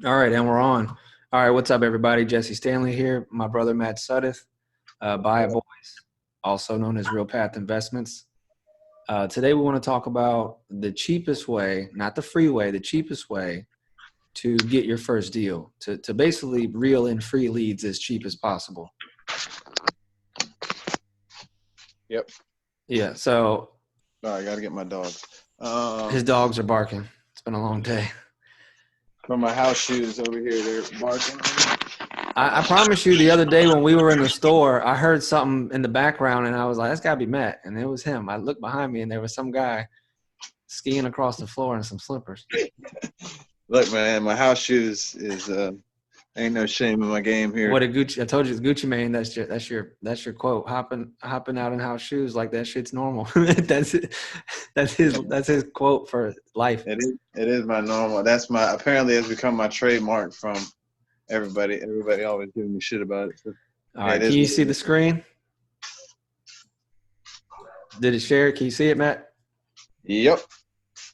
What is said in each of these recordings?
All right, and we're on. All right, what's up, everybody? Jesse Stanley here. My brother Matt Suddeth, Buy It Boys, also known as Real Path Investments. Today, we want to talk about the cheapest way, not the free way, the cheapest way to get your first deal, to basically reel in free leads as cheap as possible. Yep. Yeah, so Sorry, I gotta get my dogs. his dogs are barking. It's been a long day. From my house shoes over here, they're barking. I promise you, the other day when we were in the store, I heard something in the background, and I was like, "That's gotta be Matt," and it was him. I looked behind me, and there was some guy skiing across the floor in some slippers. Look, man, my house shoes is ain't no shame in my game here. What a Gucci! I told you it's Gucci Mane. That's your quote. Hopping out in house shoes like that shit's normal. that's it. That's his quote for life. It is my normal. That's my apparently it's become my trademark from everybody. Everybody always giving me shit about it. So, All yeah, it right, can is you what see it the is. screen? Did it share? Can you see it, Matt? Yep.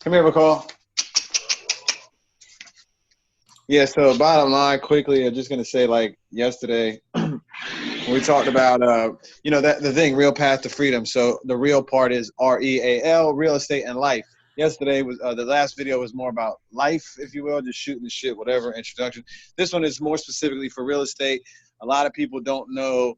Come here, McCall. Yeah. So bottom line, quickly, I'm just gonna say like yesterday. We talked about, that the thing, real path to freedom. So the real part is REAL, real estate and life. Yesterday was the last video was more about life, if you will, just shooting the shit, whatever introduction. This one is more specifically for real estate. A lot of people don't know,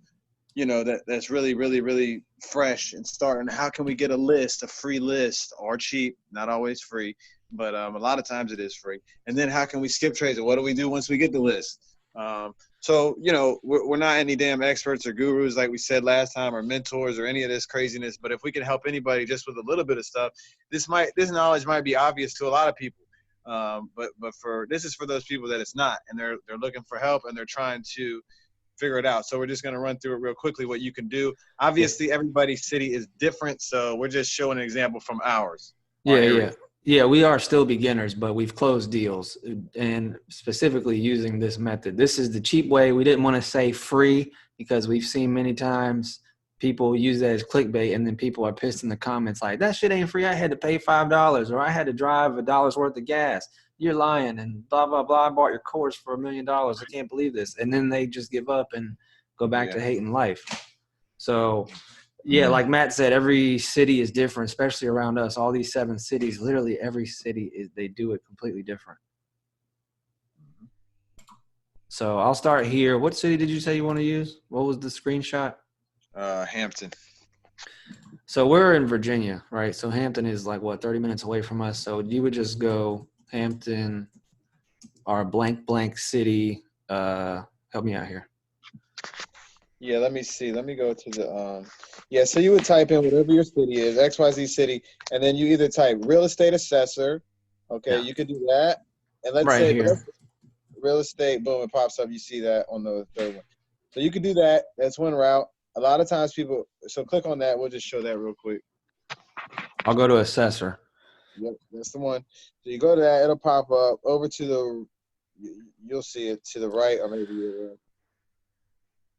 that's really, really, really fresh and starting. How can we get a free list, or cheap, not always free, but a lot of times it is free. And then how can we skip trades? What do we do once we get the list? So, we're not any damn experts or gurus, like we said last time, or mentors or any of this craziness. But if we can help anybody just with a little bit of stuff, this knowledge might be obvious to a lot of people. But this is for those people that it's not, and they're looking for help and they're trying to figure it out. So we're just going to run through it real quickly, what you can do. Yeah. Obviously, everybody's city is different, so we're just showing an example from ours, our Yeah, area. yeah. Yeah, we are still beginners, but we've closed deals and specifically using this method. This is the cheap way. We didn't want to say free because we've seen many times people use that as clickbait, and then people are pissed in the comments like, that shit ain't free. I had to pay $5 or I had to drive $1 worth of gas. You're lying and blah, blah, blah. I bought your course for $1 million. I can't believe this. And then they just give up and go back Yeah. to hating life. So yeah, like Matt said, every city is different, especially around us. All these 7 cities, literally every city they do it completely different. So I'll start here. What city did you say you want to use? What was the screenshot? Hampton. So we're in Virginia, right? So Hampton is like, what, 30 minutes away from us. So you would just go Hampton, our blank, blank city. Help me out here. Yeah, let me see. Let me go to the yeah, so you would type in whatever your city is, XYZ city, and then you either type real estate assessor. Okay, Yeah, you could do that. And let's right say, but let's here. real estate, boom, it pops up. You see that on the third one. So you could do that. That's one route. A lot of times people, so click on that. We'll just show that real quick. I'll go to assessor. Yep, that's the one. So you go to that, it'll pop up over to the, you'll see it to the right, or maybe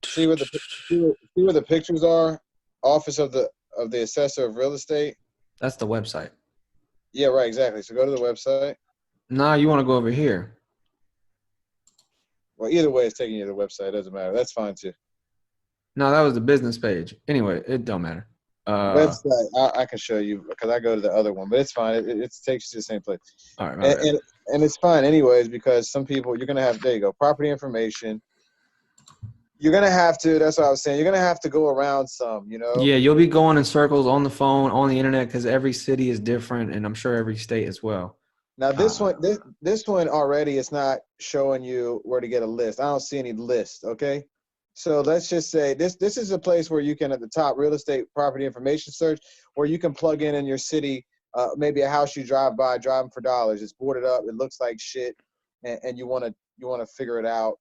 see where the see where the pictures are. Office of the assessor of real estate. That's the website. Yeah, right, exactly. So go to the website. Nah, you want to go over here. Well, either way, it's taking you to the website. It doesn't matter. That's fine too. No, that was the business page. Anyway, it don't matter. Website, I can show you because I go to the other one, but it's fine. It takes you to the same place, All right, my and, bad. and and it's fine anyways because some people you're gonna have. There you go. Property information. You're gonna have to. That's what I was saying. You're gonna have to go around some. Yeah, you'll be going in circles on the phone, on the internet, because every city is different, and I'm sure every state as well. Now this Uh, one, this one already, it's not showing you where to get a list. I don't see any list. Okay, so let's just say this is a place where you can at the top real estate property information search, where you can plug in your city, maybe a house you drive by, driving for dollars. It's boarded up. It looks like shit, and you want to figure it out.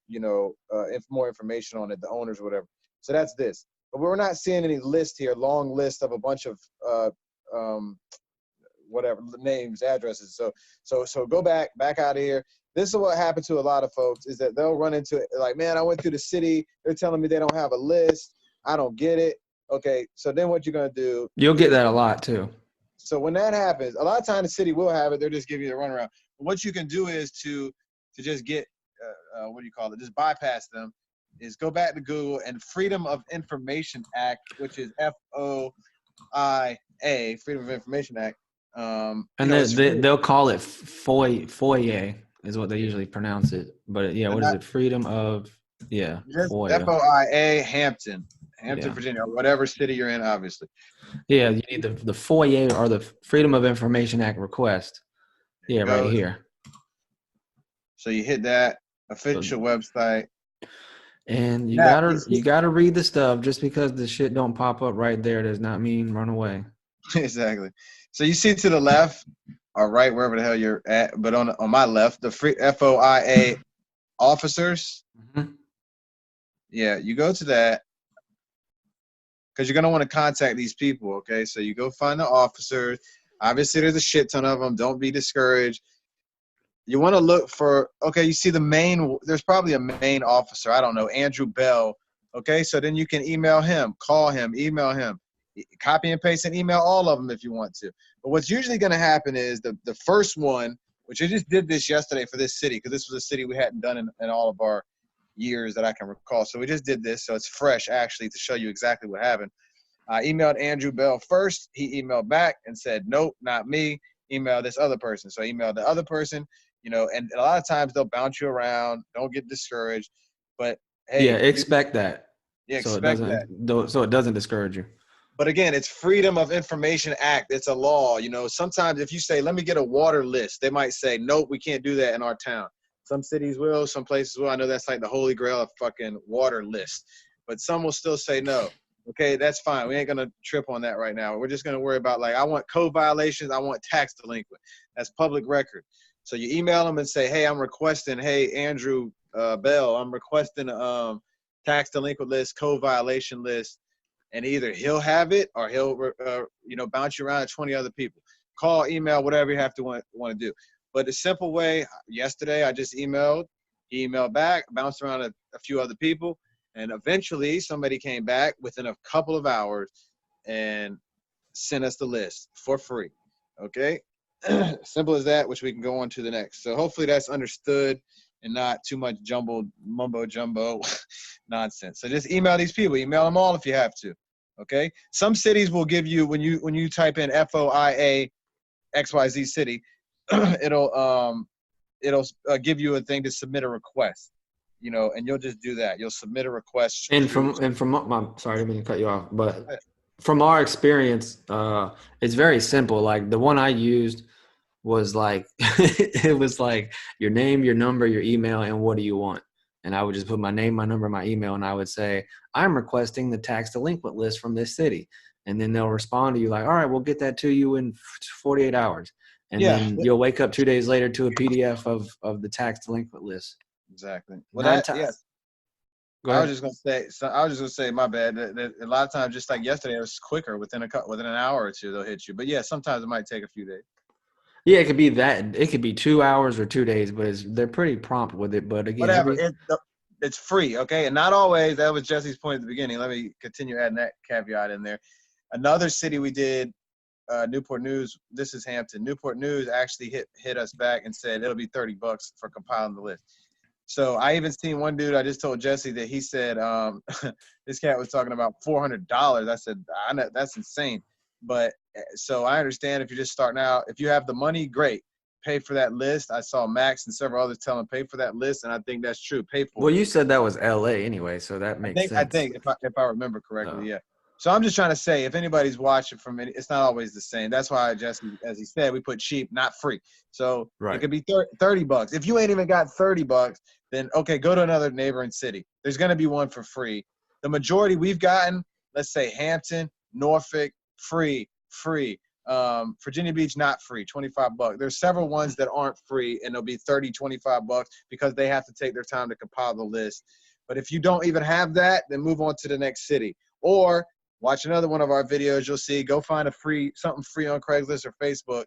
More information on it, the owners or whatever. So that's this. But we're not seeing any list here, long list of a bunch of um, whatever names, addresses. So go back out of here. This is what happened to a lot of folks is that they'll run into it like, man, I went through the city. They're telling me they don't have a list. I don't get it. Okay, so then what you're gonna do you'll get is that a lot too. so when that happens, a lot of times the city will have it. They're just giving you the runaround. But what you can do is to just get what do you call it? Just bypass them. Is go back to Google and Freedom of Information Act, which is FOIA, Freedom of Information Act. And It's free. they'll call it FOIA is what they usually pronounce it. But yeah, what is it? Freedom of Just FOIA. FOIA, Hampton, Yeah. Virginia, or whatever city you're in, obviously. Yeah, you need the FOIA or the Freedom of Information Act request. Yeah, right here. So you hit that official website. And you Now, gotta read the stuff. Just because the shit don't pop up right there does not mean run away. Exactly. So you see to the left or right, wherever the hell you're at, but on my left, the free FOIA officers. Mm-hmm. Yeah, you go to that because you're gonna want to contact these people. Okay, so you go find the officers. Obviously, there's a shit ton of them. Don't be discouraged. You want to look for, okay, you see the main, there's probably a main officer. I don't know, Andrew Bell. Okay, so then you can email him, call him, email him, copy and paste and email all of them if you want to. But what's usually going to happen is the first one, which I just did this yesterday for this city, because this was a city we hadn't done in all of our years that I can recall. So we just did this, so it's fresh actually to show you exactly what happened. I emailed Andrew Bell first. He emailed back and said, nope, not me. Email this other person. So I emailed the other person. You know, and a lot of times they'll bounce you around. Don't get discouraged. But hey, yeah, expect that. Yeah, so expect it doesn't discourage you. But again, it's Freedom of Information Act. It's a law. You know, sometimes if you say, let me get a water list, they might say, nope, we can't do that in our town. Some cities will, some places will. I know that's like the holy grail of fucking water list. But some will still say no. Okay, that's fine. We ain't going to trip on that right now. We're just going to worry about, like, I want code violations. I want tax delinquent. That's public record. So you email them and say, hey, I'm requesting, hey, Andrew Bell, I'm requesting tax delinquent list, code violation list, and either he'll have it or he'll, bounce you around to 20 other people. Call, email, whatever you have to want to do. But the simple way, yesterday I just emailed, he emailed back, bounced around a few other people, and eventually somebody came back within a couple of hours and sent us the list for free. Okay? Simple as that, which we can go on to the next. So hopefully that's understood and not too much mumbo jumbo nonsense. So just email these people. Email them all if you have to. Okay. Some cities will give you, when you type in FOIA XYZ city, it'll give you a thing to submit a request. You know, and you'll just do that. You'll submit a request. And from my, sorry, I didn't mean to cut you off, but from our experience, it's very simple. Like the one I used was like, it was like your name, your number, your email, and what do you want? And I would just put my name, my number, my email, and I would say, I'm requesting the tax delinquent list from this city. And then they'll respond to you like, all right, we'll get that to you in 48 hours. And then you'll wake up 2 days later to a PDF of the tax delinquent list. Exactly. Well, yes. I was just gonna say, my bad. That a lot of times, just like yesterday, it was quicker within an hour or two. They'll hit you, but yeah, sometimes it might take a few days. Yeah, it could be that. It could be 2 hours or 2 days, but they're pretty prompt with it. But again, whatever. It's free, okay, and not always. That was Jesse's point at the beginning. Let me continue adding that caveat in there. Another city we did, Newport News. This is Hampton. Newport News actually hit us back and said it'll be $30 for compiling the list. So I even seen one dude, I just told Jesse that he said this cat was talking about $400. I said, I know that's insane. But so I understand if you're just starting out, if you have the money, great. Pay for that list. I saw Max and several others tell him pay for that list, and I think that's true. Pay for it. Well, you said that was LA anyway, so that makes sense. I think if I remember correctly, yeah. So I'm just trying to say, if anybody's watching from it, it's not always the same. That's why, Jesse, as he said, we put cheap, not free. So It could be $30. If you ain't even got $30, then okay, go to another neighboring city. There's going to be one for free. The majority we've gotten, let's say Hampton, Norfolk, free. Virginia Beach, not free, $25. There's several ones that aren't free, and they'll be $30, $25 because they have to take their time to compile the list. But if you don't even have that, then move on to the next city. Or watch another one of our videos. You'll see, go find something free on Craigslist or Facebook,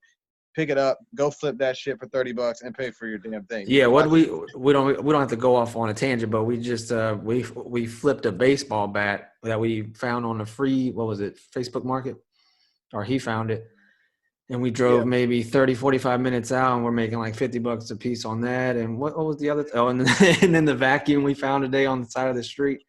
pick it up, go flip that shit for $30 and pay for your damn thing. Yeah, we don't have to go off on a tangent, but we just we flipped a baseball bat that we found on a free, what was it, Facebook Market, or he found it, And we Yeah. drove maybe 30, 45 minutes out, and we're making like $50 a piece on that. And what was the other? Oh, and then, and then the vacuum we found today on the side of the street,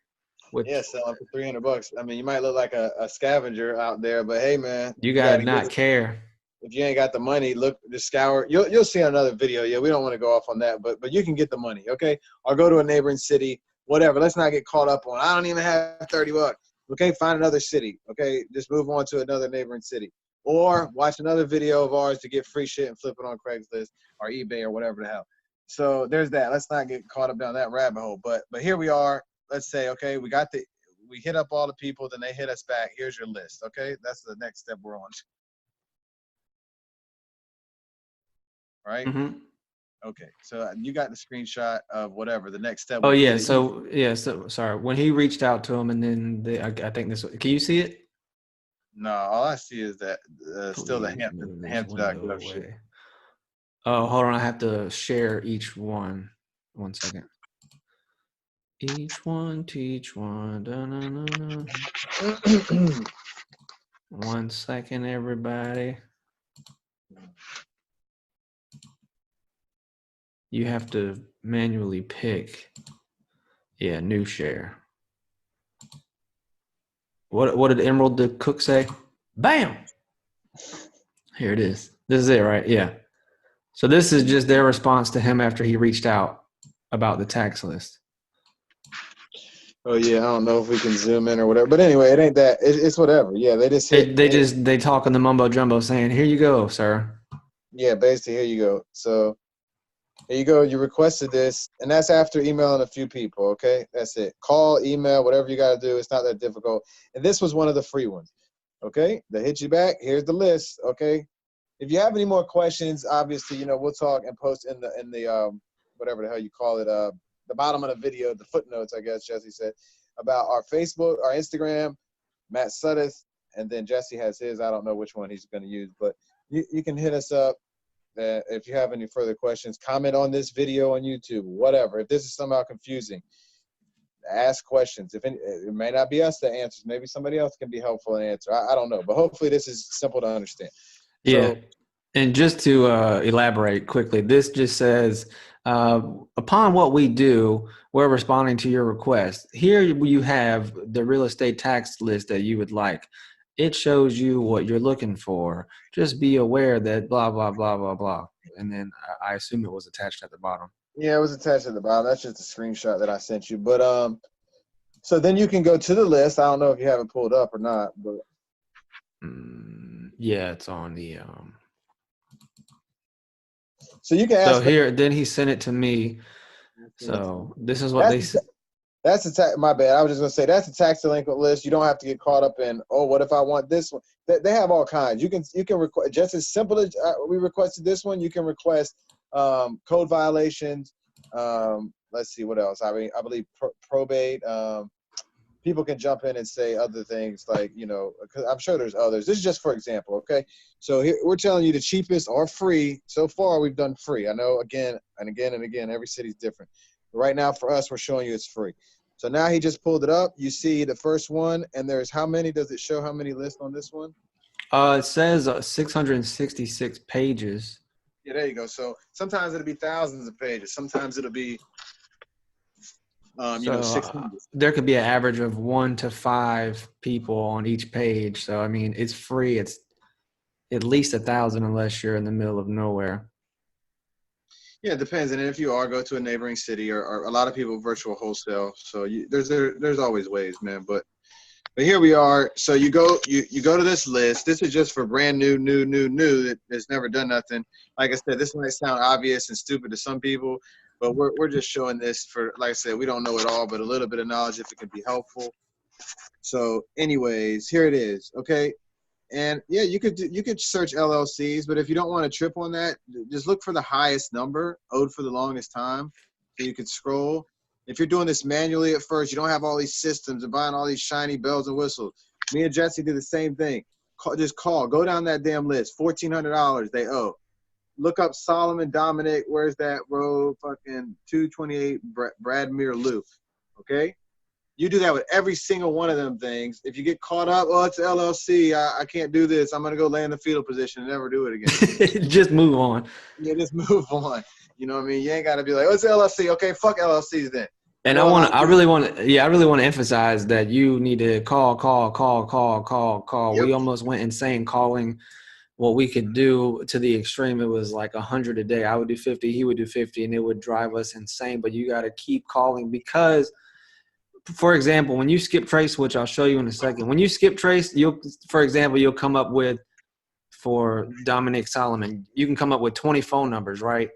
Yeah, which selling for $300. I mean, you might look like a scavenger out there, but hey, man, you you got gotta to get. not care. If you ain't got the money, look, just scour. You'll see another video. Yeah, we don't want to go off on that, but you can get the money, okay? Or go to a neighboring city, whatever. Let's not get caught up on. I don't even have $30. Okay, find another city. Okay, just move on to another neighboring city, or watch another video of ours to get free shit and flip it on Craigslist or eBay or whatever the hell. So there's that. Let's not get caught up down that rabbit hole. But here we are. Let's say, okay, we hit up all the people, then they hit us back. Here's your list. Okay, that's the next step we're on. Right. Mm-hmm. Okay, so you got the screenshot of whatever the next step Oh would be. yeah, so sorry. When he reached out to him, and then I think this. Can you see it? No, all I see is that still the Please move this window Hampton.gov shit. away. Oh, hold on. I have to share each one. 1 second. Each one, teach one. Da-na-na-na. 1 second, everybody. You have to manually pick. Yeah, new share. What did Emerald the cook say? Bam! Here it is. This is it, right? Yeah. So this is just their response to him after he reached out about the tax list. Oh yeah, I don't know if we can zoom in or whatever, but anyway, it ain't that. It's whatever. Yeah, they just hit. They talk in the mumbo jumbo saying, "Here you go, sir." Yeah, basically, here you go. So here you go. You requested this, and that's after emailing a few people. Okay, that's it. Call, email, whatever you got to do. It's not that difficult. And this was one of the free ones. Okay, they hit you back. Here's the list. Okay, if you have any more questions, obviously, we'll talk and post in the whatever the hell you call it, the bottom of the video, the footnotes, I guess Jesse said, about our Facebook, our Instagram, Matt Suddeth, and then Jesse has his. I don't know which one he's going to use, but you can hit us up if you have any further questions. Comment on this video on YouTube, whatever. If this is somehow confusing, ask questions. It may not be us that answers, maybe somebody else can be helpful and answer. I don't know, but hopefully this is simple to understand. Yeah. So, And just to elaborate quickly, this just says, upon what we do, we're responding to your request. Here you have the real estate tax list that you would like. It shows you what you're looking for. Just be aware that blah, blah, blah, blah, blah. And then I assume it was attached at the bottom. yeah, it was attached at the bottom. That's just a screenshot that I sent you. But so then you can go to the list. I don't know if you have it pulled up or not, but Yeah, it's on the so you can so ask. here, then he sent it to me. So this is what they said. That's the tax. My bad. I was just gonna say that's the tax delinquent list. You don't have to get caught up in, oh, what if I want this one? They have all kinds. You can request just as simple as we requested this one. You can request code violations. Let's see what else. I mean, I believe probate. People can jump in and say other things like, because I'm sure there's others. This is just for example, okay? So here we're telling you the cheapest or free. So far, we've done free. I know again and again and again, every city's different. But right now, for us, we're showing you it's free. So now he just pulled it up. You see the first one, and there's how many? Does it show how many lists on this one? It says 666 pages. Yeah, there you go. So sometimes it'll be thousands of pages. Sometimes it'll be, So 600. there could be an average of 1 to 5 people on each page. So I mean, it's free. It's at least 1,000 unless you're in the middle of nowhere. Yeah, it depends. And if you are, go to a neighboring city or a lot of people virtual wholesale. So there's always ways, man. But here we are. So you go to this list. This is just for brand new that has never done nothing. Like I said, this might sound obvious and stupid to some people, but we're just showing this for, like I said, we don't know it all, but a little bit of knowledge if it can be helpful. So anyways, here it is. Okay. And yeah, you could search LLCs, but if you don't want to trip on that, just look for the highest number, owed for the longest time, so you could scroll. If you're doing this manually at first, you don't have all these systems and buying all these shiny bells and whistles. Me and Jesse did the same thing. Go down that damn list. $1,400 they owe. Look up Solomon Dominic. Where's that road? Fucking 228 Bradmere Loop. Okay. You do that with every single one of them things. If you get caught up, oh, it's LLC. I can't do this. I'm going to go lay in the fetal position and never do it again. Just move on. Yeah, just move on. You know what I mean? You ain't got to be like, oh, it's LLC. Okay, fuck LLCs then. And I really want to emphasize that you need to call. Yep. We almost went insane calling what we could do to the extreme. It was like 100 a day. I would do 50, he would do 50, and it would drive us insane. But you got to keep calling because, for example, when you skip trace, which I'll show you in a second, when you skip trace, you'll come up with, for Dominic Solomon, you can come up with 20 phone numbers, right?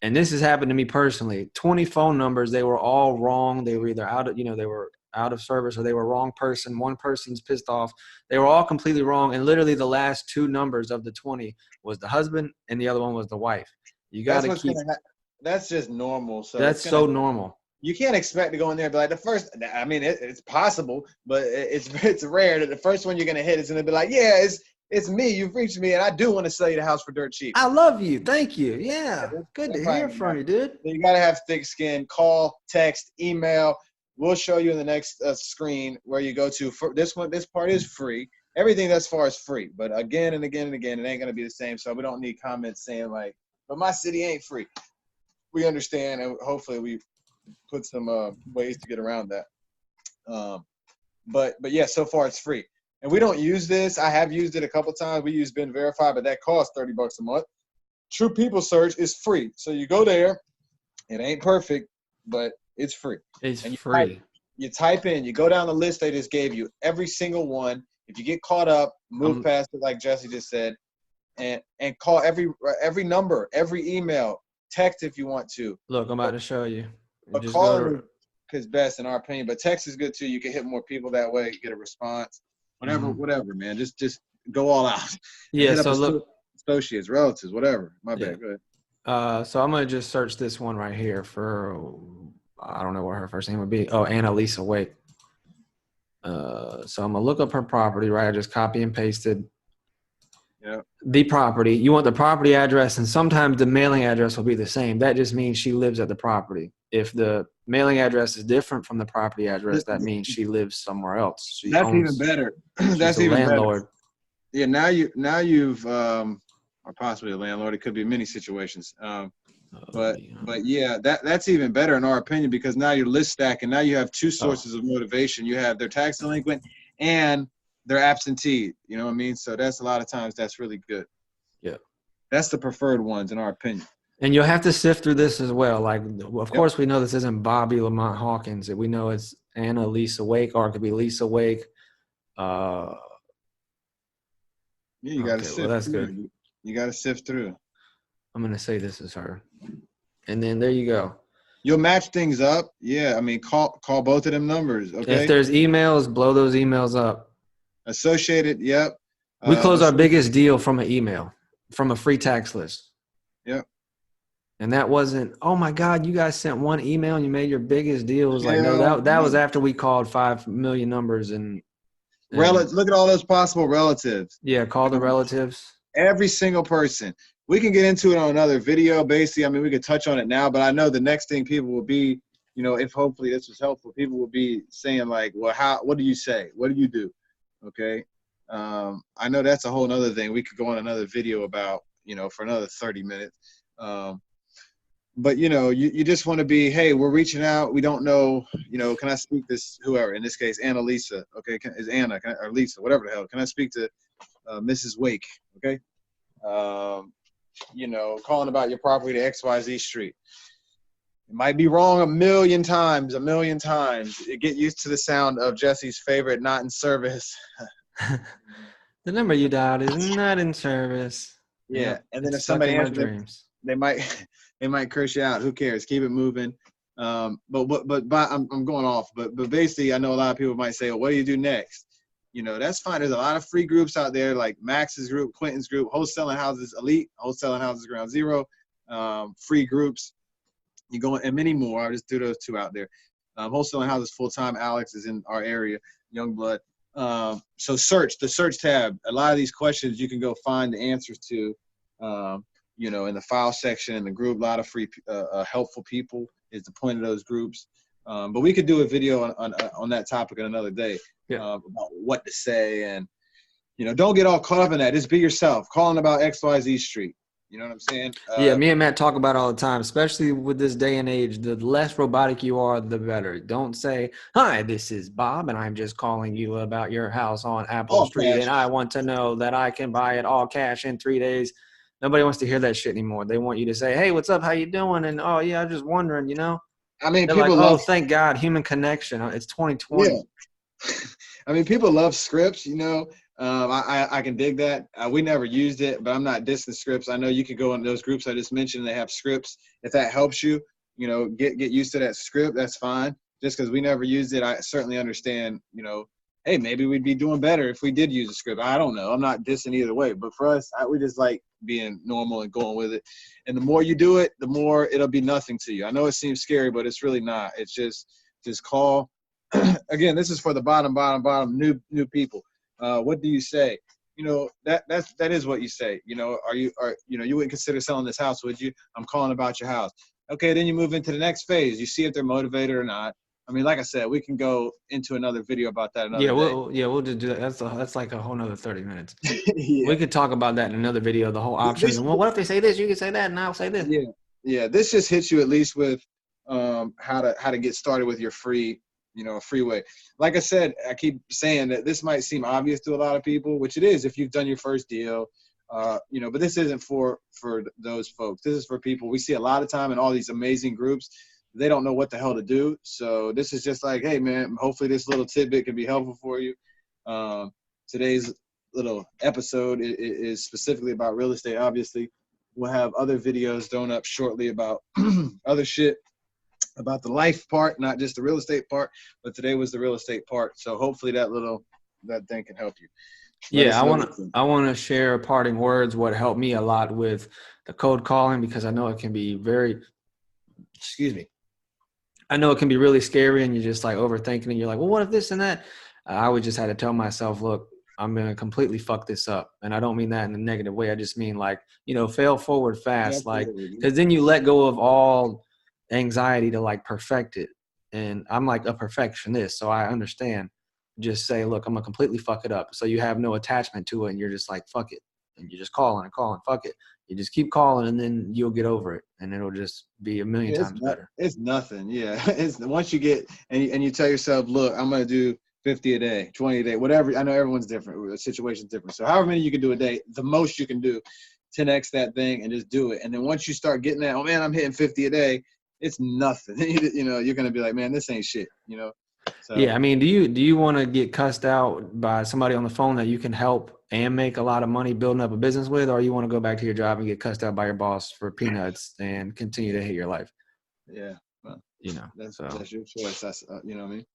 And this has happened to me personally. 20 phone numbers, they were all wrong. They were either they were out of service or they were wrong person. One person's pissed off. They were all completely wrong. And literally the last 2 numbers of the 20 was the husband and the other one was the wife. You got to keep. That's just normal. So that's so normal. You can't expect to go in there and be like the first. I mean, it's possible, but it's rare that the first one you're gonna hit is gonna be like, yeah, it's me. You've reached me, and I do want to sell you the house for dirt cheap. I love you. Thank you. Yeah. Good to hear from you, dude. You got to have thick skin. Call, text, email. We'll show you in the next screen where you go to. For this part is free. Everything thus far is free. But again and again and again, it ain't going to be the same. So we don't need comments saying like, but my city ain't free. We understand, and hopefully we put some ways to get around that. But yeah, so far it's free. And we don't use this. I have used it a couple times. We use Been Verified, but that costs $30 a month. True People Search is free. So you go there. It ain't perfect, but it's free. It's free. You type in, you go down the list they just gave you, every single one. If you get caught up, move past it like Jesse just said, and call every number, every email, text if you want to. Look, I'm about to show you. But calling is best in our opinion, but text is good too. You can hit more people that way, get a response. Whatever, man. Just go all out. Yeah. So look, associates, relatives, whatever. My bad. Go ahead. So I'm gonna just search this one right here for. I don't know what her first name would be. Oh, Annalisa Wake. So I'm gonna look up her property. Right. I just copy and pasted. Yeah. The property. You want the property address, and sometimes the mailing address will be the same. That just means she lives at the property. If the mailing address is different from the property address, that means she lives somewhere else. That's even better. That's even landlord. Better. Yeah, now you've or possibly a landlord. It could be many situations. But yeah, that's even better in our opinion because now you're list stacking. Now you have 2 sources of motivation. You have their tax delinquent and their absentee. You know what I mean? So that's a lot of times that's really good. Yeah. That's the preferred ones in our opinion. And you'll have to sift through this as well. Like, of course, we know this isn't Bobby Lamont Hawkins. We know it's Anna Lisa Wake, or it could be Lisa Wake. Yeah, you got to sift. Well, that's through. Good. You got to sift through. I'm gonna say this is her, and then there you go. You'll match things up. Yeah, I mean, call both of them numbers. Okay. If there's emails, blow those emails up. Associated. Yep. We close our biggest deal from an email, from a free tax list. Yep. And that wasn't, oh my God, you guys sent one email and you made your biggest deal. It was like, no, that was after we called 5 million numbers and look at all those possible relatives. Yeah, call the relatives. Every single person. We can get into it on another video. Basically, I mean, we could touch on it now, but I know the next thing people will be, you know, if hopefully this was helpful, people will be saying like, well, what do you say? What do you do? Okay. I know that's a whole nother thing. We could go on another video about, you know, for another 30 minutes. But, you know, you just want to be, hey, we're reaching out. We don't know, you know, can I speak to whoever, in this case, Annalisa, okay, is Anna, or Lisa, whatever the hell. Can I speak to Mrs. Wake, okay? You know, calling about your property to XYZ Street. It might be wrong a million times. Get used to the sound of Jesse's favorite not in service. The number you dialed is not in service. Yeah, and then if somebody answers, they might curse you out. Who cares? Keep it moving. But I'm going off. But basically, I know a lot of people might say, well, what do you do next? You know, that's fine. There's a lot of free groups out there, like Max's group, Quentin's group, Wholesaling Houses Elite, Wholesaling Houses Ground Zero, free groups. You go and many more. I'll just do those 2 out there. Wholesaling Houses Full Time. Alex is in our area, Youngblood. So the search tab. A lot of these questions you can go find the answers to. You know, in the file section in the group. A lot of free, helpful people is the point of those groups. But we could do a video on that topic on another day, Yeah. about what to say. And, don't get all caught up in that. Just be yourself. Calling about XYZ Street. You know what I'm saying? Yeah, me and Matt talk about it all the time, especially with this day and age. The less robotic you are, the better. Don't say, "Hi, this is Bob, and I'm just calling you about your house on Apple All Street, cash. and I want to know that I can buy it all cash in 3 days." Nobody wants to hear that shit anymore. They want you to say, "Hey, what's up? How you doing?" And, "Oh, yeah, I'm just wondering, I mean, They're like, people "Oh, love. thank God, human connection. It's Yeah. 2020." I mean, people love scripts, I can dig that. We never used it, but I'm not dissing scripts. I know you could go in those groups I just mentioned, they have scripts. If that helps you, get used to that script, that's fine. Just because we never used it, I certainly understand, hey, maybe we'd be doing better if we did use a script. I don't know. I'm not dissing either way. But for us, we just like being normal and going with it. And the more you do it, the more it'll be nothing to you. I know it seems scary, but it's really not. It's just call. Again, this is for the bottom new people. What do you say? That is what you say. You wouldn't consider selling this house, would you? I'm calling about your house. Okay, then you move into the next phase. You see if they're motivated or not. I mean, like I said, we can go into another video about that another Yeah, day. we'll just do that. That's like a whole nother 30 minutes. Yeah. We could talk about that in another video, the whole options. This, And well, what if they say this? You can say that, and I'll say this. yeah, yeah. This just hits you at least with how to get started with your free way. Like I said, I keep saying that this might seem obvious to a lot of people, which it is if you've done your first deal, but this isn't for those folks. This is for people we see a lot of time in all these amazing groups. They don't know what the hell to do. So this is just like, hey man, hopefully this little tidbit can be helpful for you. Today's little episode is specifically about real estate. Obviously, we'll have other videos thrown up shortly about other shit, about the life part, not just the real estate part, but today was the real estate part. So hopefully that thing can help you. Yeah, I want to share parting words. What helped me a lot with the cold calling, because I know it can be excuse me. I know it can be really scary, and you're just like overthinking, and you're like, well, what if this and that? I would just had to tell myself, look, I'm gonna completely fuck this up, and I don't mean that in a negative way. I just mean like, fail forward fast, like, because then you let go of all anxiety to like perfect it. And I'm like a perfectionist, so I understand. Just say, look, I'm gonna completely fuck it up, so you have no attachment to it, and you're just like, fuck it, and you just calling and calling, fuck it. You just keep calling, and then you'll get over it, and it'll just be a million times better. It's nothing. Yeah. It's once you get and you tell yourself, look, I'm gonna do 50 a day, 20 a day, whatever. I know everyone's different. The situation's different. So however many you can do a day, the most you can do, 10x that thing and just do it. And then once you start getting that, oh man, I'm hitting 50 a day, it's nothing. You're gonna be like, man, this ain't shit. So Yeah, I mean, do you want to get cussed out by somebody on the phone that you can help and make a lot of money building up a business with, or you want to go back to your job and get cussed out by your boss for peanuts and continue to hate your life? yeah, well, that's your choice. That's you know what I mean.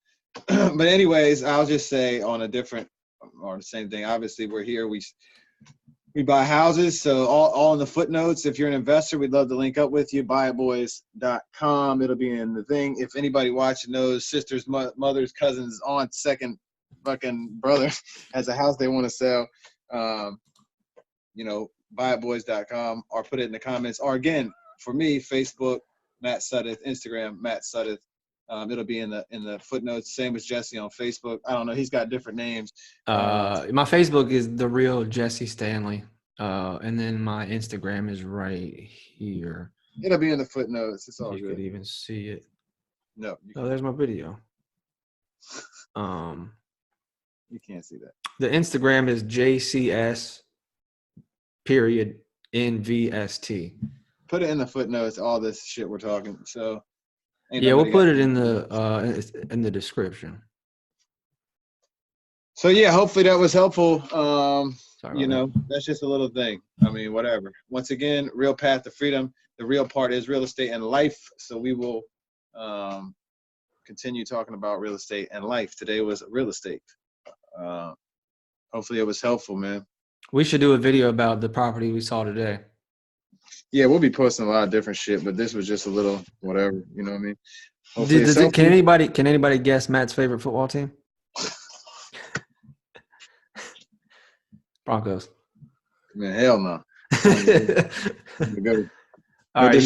But anyways, I'll just say on a different or the same thing. Obviously, we're here. We buy houses, so all in the footnotes. If you're an investor, we'd love to link up with you. Buyitboys.com. It'll be in the thing. If anybody watching knows sisters, mothers, cousins, aunts, second fucking brother has a house they want to sell, buyitboys.com, or put it in the comments. Or again, for me, Facebook, Matt Suddeth, Instagram, Matt Suddeth. It'll be in the footnotes. Same as Jesse on Facebook. I don't know. He's got different names. My Facebook is The Real Jesse Stanley. And then my Instagram is right here. It'll be in the footnotes. It's all good. You could even see it. No. Oh, there's my video. You can't see that. The Instagram is JCS period NVST. Put it in the footnotes, all this shit we're talking. So yeah, we'll put it in the description. So yeah, hopefully that was helpful. That's just a little thing. I mean, whatever. Once again, real path to freedom. The real part is real estate and life. So we will continue talking about real estate and life. Today was real estate. Hopefully it was helpful, man. We should do a video about the property we saw today. Yeah, we'll be posting a lot of different shit, but this was just a little whatever. You know what I mean? Can anybody guess Matt's favorite football team? Broncos. Man, hell no. All right,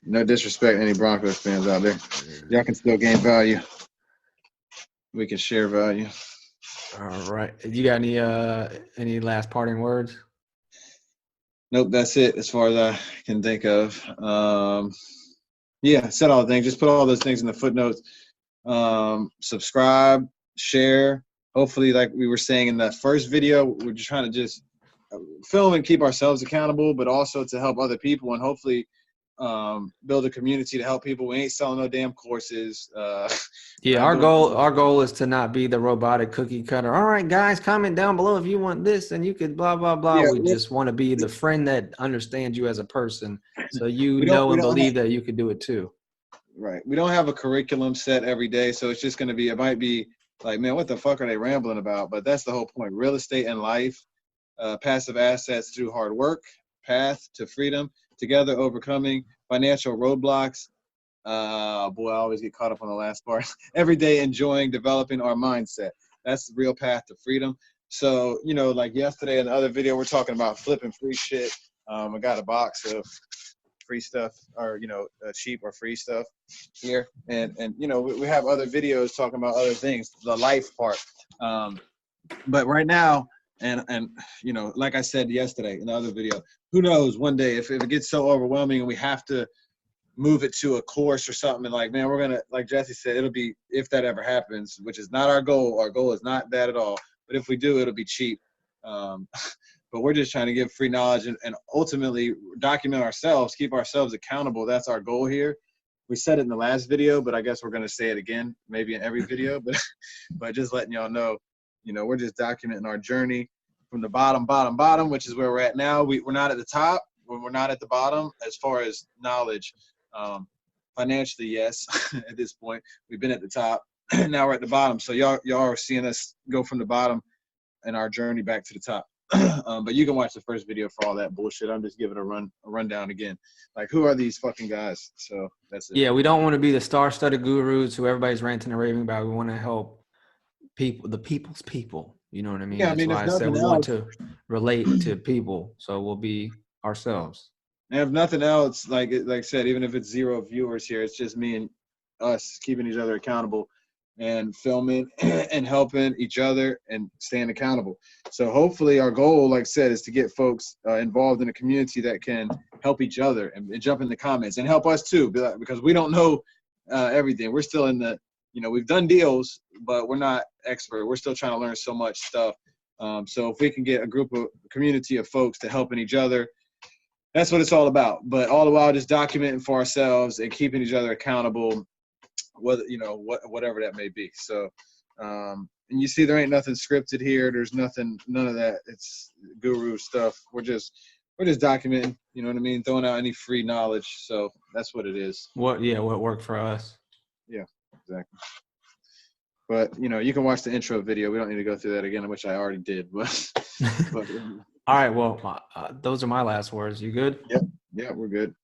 No disrespect to any Broncos fans out there. Y'all can still gain value. We can share value. All right. You got any last parting words? Nope, that's it as far as I can think of. Yeah, said all the things. Just put all those things in the footnotes. Subscribe, share. Hopefully, like we were saying in that first video, we're just trying to just film and keep ourselves accountable, but also to help other people and hopefully build a community to help people. We ain't selling no damn courses. Yeah, Not doing our goal is to not be the robotic cookie cutter. All right, guys, comment down below if you want this and you could blah blah blah. yeah, We just want to be the friend that understands you as a person, so you we know and don't have, believe that you could do it too. right. We don't have a curriculum set every day, so it's just going to be. It might be like, man, what the fuck are they rambling about? But that's the whole point. Real estate and life, passive assets through hard work, path to freedom, together overcoming financial roadblocks. Boy, I always get caught up on the last part. Every day enjoying developing our mindset. That's the real path to freedom. So, you know, like yesterday in the other video, we're talking about flipping free shit. I got a box of free stuff, or cheap or free stuff here, and we have other videos talking about other things, the life part. But right now, and like I said yesterday in the other video, who knows, one day if it gets so overwhelming and we have to move it to a course or something, and like, man, we're gonna, like Jesse said, it'll be, if that ever happens, which is not our goal. Our goal is not that at all. But if we do, it'll be cheap. But we're just trying to give free knowledge and ultimately document ourselves, keep ourselves accountable. That's our goal here. We said it in the last video, but I guess we're gonna say it again, maybe in every video. But just letting y'all know, we're just documenting our journey from the bottom, which is where we're at now. We're not at the top, we're not at the bottom as far as knowledge. Financially, yes. At this point, we've been at the top. Now we're at the bottom. So y'all are seeing us go from the bottom and our journey back to the top. But you can watch the first video for all that bullshit. I'm just giving a rundown again. Like, who are these fucking guys? So that's it. Yeah, we don't want to be the star-studded gurus who everybody's ranting and raving about. We want to help people, the people's people. You know what I mean? Yeah, I That's mean, why if I said nothing we want else, to relate to people, so we'll be ourselves. and if nothing else, like I said, even if it's 0 viewers here, it's just me and us keeping each other accountable and filming and helping each other and staying accountable. So hopefully our goal, like I said, is to get folks involved in a community that can help each other and jump in the comments and help us too, because we don't know everything. We're still in the, we've done deals, but we're not expert. We're still trying to learn so much stuff. So if we can get a community of folks to helping each other, that's what it's all about. But all the while just documenting for ourselves and keeping each other accountable, whether whatever that may be. So and you see, there ain't nothing scripted here. There's none of that. It's guru stuff. We're just documenting, you know what I mean, throwing out any free knowledge. So that's what it is. What worked for us. Yeah, exactly. But you can watch the intro video. We don't need to go through that again, which I already did. But All right, well, those are my last words. You good? Yeah, we're good.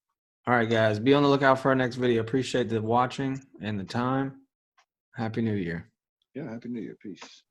All right, guys, be on the lookout for our next video. Appreciate the watching and the time. Happy New Year. Yeah, Happy New Year. Peace.